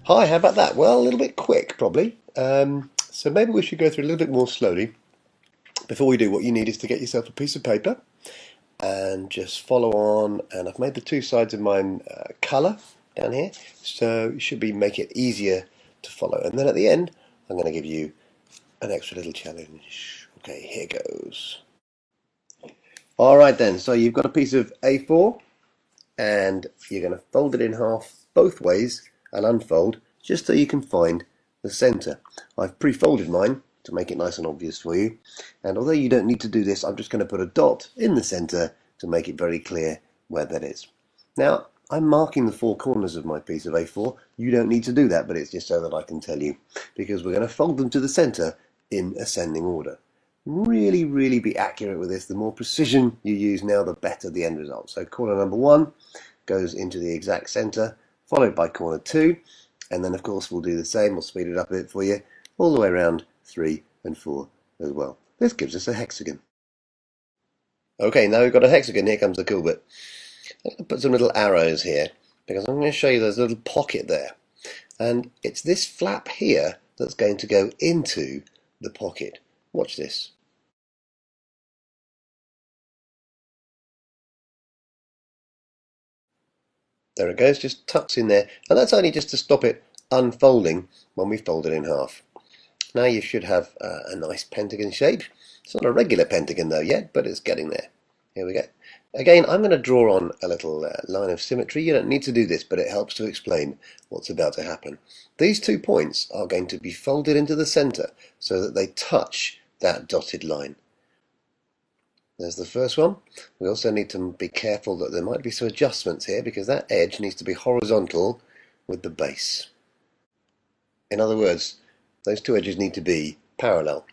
Hi, how about that? Well, a little bit quick, probably. So maybe we should go through a little bit more slowly. Before we do, what you need is to get yourself a piece of paper and just follow on. And I've made the two sides of mine colour down here, so it should make it easier to follow. And then at the end, I'm going to give you an extra little challenge. Okay, here goes. All right then, so you've got a piece of A4 and you're going to fold it in half both ways and unfold just so you can find the center. I've pre-folded mine to make it nice and obvious for you, and although you don't need to do this, I'm just going to put a dot in the center to make it very clear where that is. Now I'm marking the four corners of my piece of A4. You don't need to do that, but it's just so that I can tell you, because we're going to fold them to the center in ascending order. Really be accurate with this. The more precision you use now, the better the end result. So corner number 1 goes into the exact center, followed by corner 2, and then of course we'll do the same. We'll speed it up a bit for you, all the way around 3 and 4 as well. This gives us a hexagon. Okay, now we've got a hexagon. Here comes the cool bit. I'm going to put some little arrows here because I'm going to show you there's a little pocket there, and it's this flap here that's going to go into the pocket. Watch this. There it goes, just tucks in there, and that's only just to stop it unfolding when we fold it in half. Now you should have a nice pentagon shape. It's not a regular pentagon though yet, but it's getting there. Here we go. Again, I'm going to draw on a little line of symmetry. You don't need to do this, but it helps to explain what's about to happen. These 2 points are going to be folded into the center so that they touch that dotted line. There's the first one. We also need to be careful that there might be some adjustments here because that edge needs to be horizontal with the base. In other words, those 2 edges need to be parallel.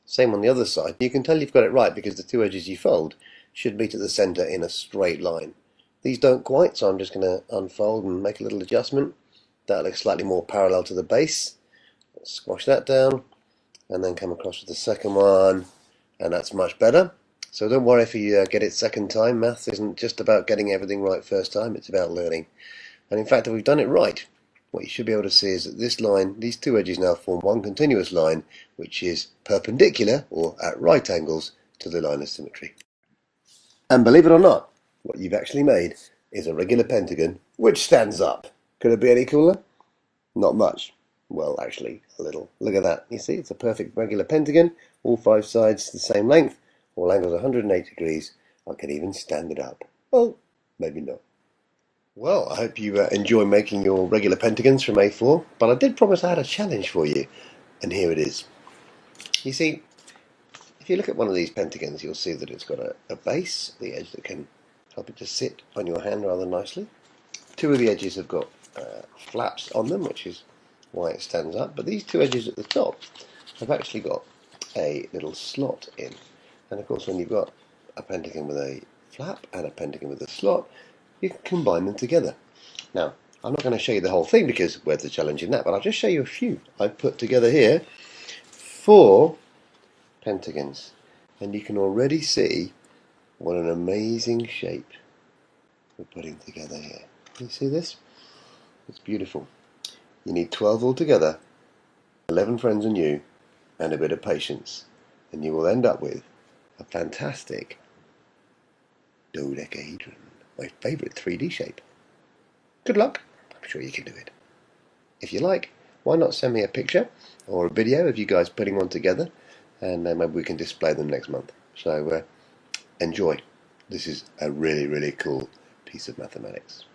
Same on the other side. You can tell you've got it right because the 2 edges you fold should meet at the center in a straight line. These don't quite, so I'm just going to unfold and make a little adjustment. That looks slightly more parallel to the base. Let's squash that down and then come across with the second one, and that's much better. So don't worry if you get it second time. Maths isn't just about getting everything right first time, it's about learning. And in fact, if we've done it right, what you should be able to see is that this line, these 2 edges now form one continuous line, which is perpendicular or at right angles to the line of symmetry. And believe it or not, what you've actually made is a regular pentagon which stands up. Could it be any cooler? Not much. Well, actually, a little. Look at that. You see, it's a perfect regular pentagon, all 5 sides the same length. All angles 180 degrees. I can even stand it up. Well, maybe not. Well, I hope you enjoy making your regular pentagons from A4, but I did promise I had a challenge for you, and here it is. You see, if you look at one of these pentagons, you'll see that it's got a base, the edge that can help it to sit on your hand rather nicely. 2 of the edges have got flaps on them, which is why it stands up, but these 2 edges at the top have actually got a little slot in. And of course, when you've got a pentagon with a flap and a pentagon with a slot, you can combine them together. Now, I'm not going to show you the whole thing because where's the challenge in that, but I'll just show you a few. I've put together here 4 pentagons, and you can already see what an amazing shape we're putting together here. You see this? It's beautiful. You need 12 altogether, 11 friends and you, and a bit of patience, and you will end up with a fantastic dodecahedron, my favourite 3D shape. Good luck, I'm sure you can do it. If you like, why not send me a picture or a video of you guys putting one together, and maybe we can display them next month. So enjoy. This is a really cool piece of mathematics.